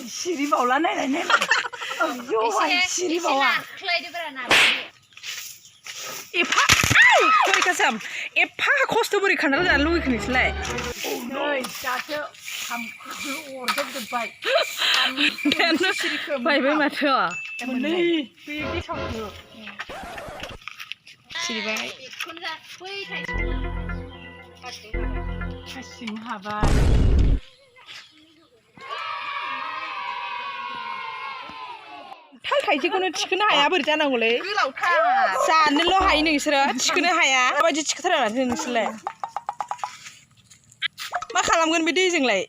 सिरि बावला नायनाय सिरि बावा एफा कसम एफा खस्थ' बोरै खान्थाल जानो लुगैखो नोंसोरलाय नै दासो अरजोबजोब्बाय बायबाय माथो मोननै बे गेसावसो सिरिबाय हासिं हाबाय थाल थाइसेखौनो थिखोनो हाया बोरै जानांगौलै जानोल' हायो नोंसोरो थिखोनो हाया माबायदि थिखोथारा माथो नोंसोरलाय मा खालामगोन बे दैजोंलाय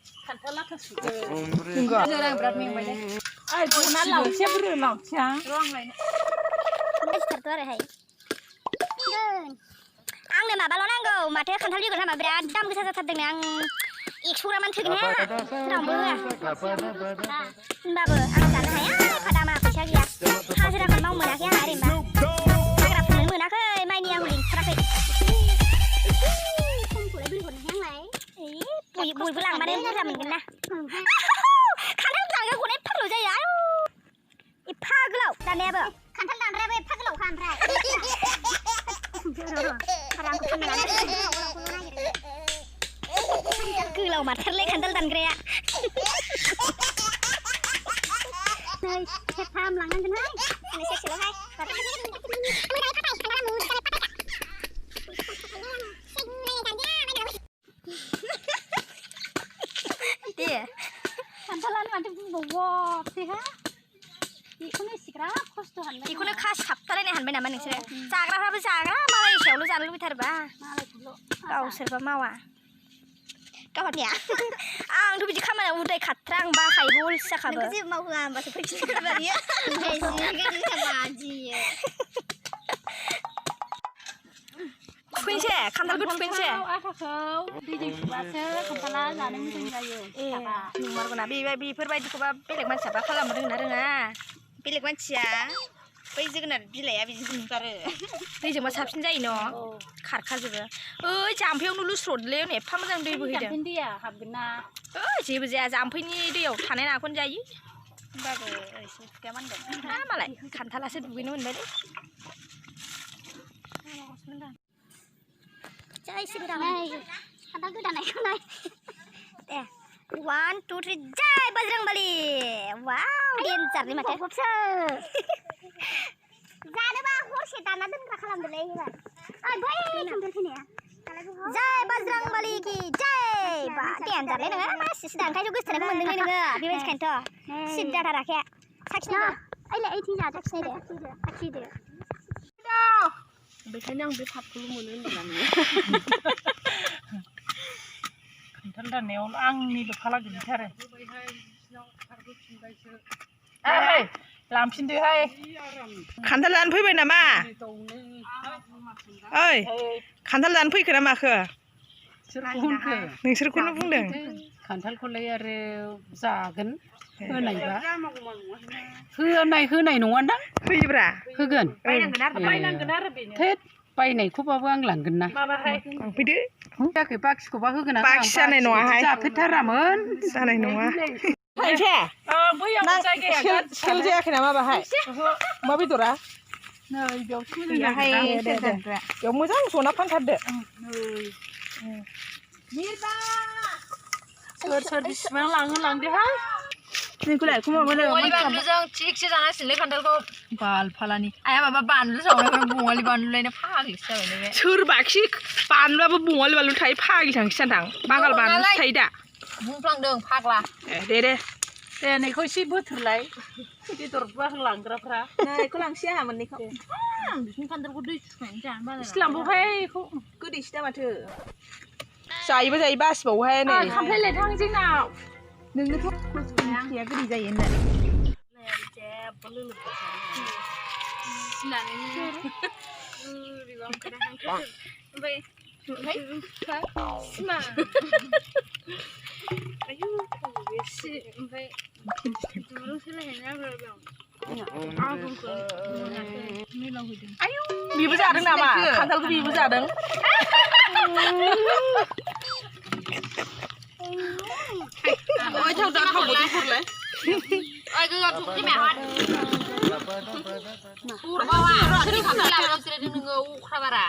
आंनो माबाल' नांगौ माथो खान्थाल बेगर नामा बिराद दाम गोसा जाथारदोंनो आं 100 ग्रामानो थोगोन हाया रावबो होआ होनबाबो आं जानो हाया दामा फैसा गैया हाजिराखौनो मावनो मोनाखै आंहा ओरैनोबा हाग्रा फुनो मोनाखै माइनि आं लिंथाराखै खमखौलाय बोरै हरनो आंलाय बयबो लांबानो बुरजा मोनगोन ना खान्थाल दानग्रा गनाय एफा गोलाव जायो आयु एफा गोलाव दाननायाबो खान्थाल दानग्रायाबो एफा गोलावखा ओमफ्राय गोलाव माथारलै खान्थाल दानग्राया नै सेरथाम लांनांगोनहाय आंनो सेरसेल'हाय दे खान्थालानो माथो बुंबावसैहा बेखौनो एसेग्राब खस्थ' हानबाय बेखौनो खासाबथारायनाय हानबाय नामा नोंसोरो जाग्राफ्राबो जाग्रा मालायनि सायावल' जानो लुबैथारबा गावसोरबा मावा गावनिया आंथ' बिदि खामानियाव उदाय खाथ्रा आं बाखायोबो अलसि जाखाबो जेबो मावहोआ होमबासो फैफिनबाय बियो थुखैनोसै खान्थालखौ थुखैनोसै आटाखौ दैजों सुबासो खान्थाला जानो मोजां जायो नंमारगौना बेफोरबायदिखौबा बेलेग मानसियाबा खालामनो रोङोना रोङा बेलेग मानसिया बै जोगोनार बिलाइया बिदि ओंखारो दैजोंबा साबसिन जायो न' खारखाजोबो ओइ जाम्फैयावनो लुस्रदलै एफा मोजां दै बोहैदों जाम्फैनि दैया हाबगोन ना जेबो जाया जाम्फैनि दैयाव थानाय नाखौनो जायो होमबाबो एसे थुखाया मानगोन मालाय खान्थालासो दुगैनो मोनबायलै जै सिबिरावनाय खान्थाल गोदानायखौ नाय दे 1 2 3 जय बजरंबली वाव डेन्जारनि माथो जानोबा हरसे दाना दोनग्रा खालामदोलै एबार ओइ बै खान्थाल फैनाया जय बजरंबली की जय बा डेन्जारलै नोङो मासिसो दानखायथ' गोसथोनायखौ मोनदोंलै नोङो बेबायदिखायनोथ' सिद्दा थाराखै साखिनायदो ओइलाय ओइथिं जा साखिनायदो बेखायनो आं बे पापखौल' मोनो होनदों ना खान्थाल दाननायाव आंनिल' फाला गैथारो लांफिनदोहाय खान्थाल जानो फैबाय नामा ओइ खान्थाल जानो फैखो ना माखो नोंसोरखौनो बुंदों खान्थालखौलाय आरो जागोन होनायबा होनाय नङादां होयोब्रा होगोन बायनांगोन आरो बेनो थेद बायनायखौबाबो आं लांगोन ना लांफैदो जायाखै बाखिखौबा होगोन आं बाखि जानाय नङाहाय जाफेरथारामोन जानाय नङा सेल जायाखै नामा बाहाय अमा बेदरा नै बेयाव बेयाव मोजां जना फानथारदो सोर बिसिबां लांदोहाय नोंखौलाय बङालि बानलुजों थिगसे जानांसिगोनलै खान्थालखौ बालफालानि आया माबा बानलु सावनायखौनो बङालि बानलुलायनो फाग्लिसो जाबाय नोङो सोरबाखि बानलुआबो बङालि बानलु थायो फाग्लि थांखि सानथां बांगाल बानलु थायो दा बुंफ्लांदों फाग्ला दे नैखौ एसे बोथोरलाय बेदरबा लांग्राफ्रा नैखौ लांसै आंहा मोननैखौ बिसिनि खान्थालखौ दै सुखायनो जानो बालाय लांबावहाय बेखौ गोदैसो दा माथो जायोबो बासिबावहाय नै खामफ्लायलाय थां जोंनाव नोंनोथ' फिथाइया गोदै जायो होननानै जेबो बेबो जादों नामा खान्थालखौ बेबो जादों เลยไอ้ก็ถูกที่แม่ฮันพูดว่าชื่อคำลาเราจะได้ดึงเงาคราบาระ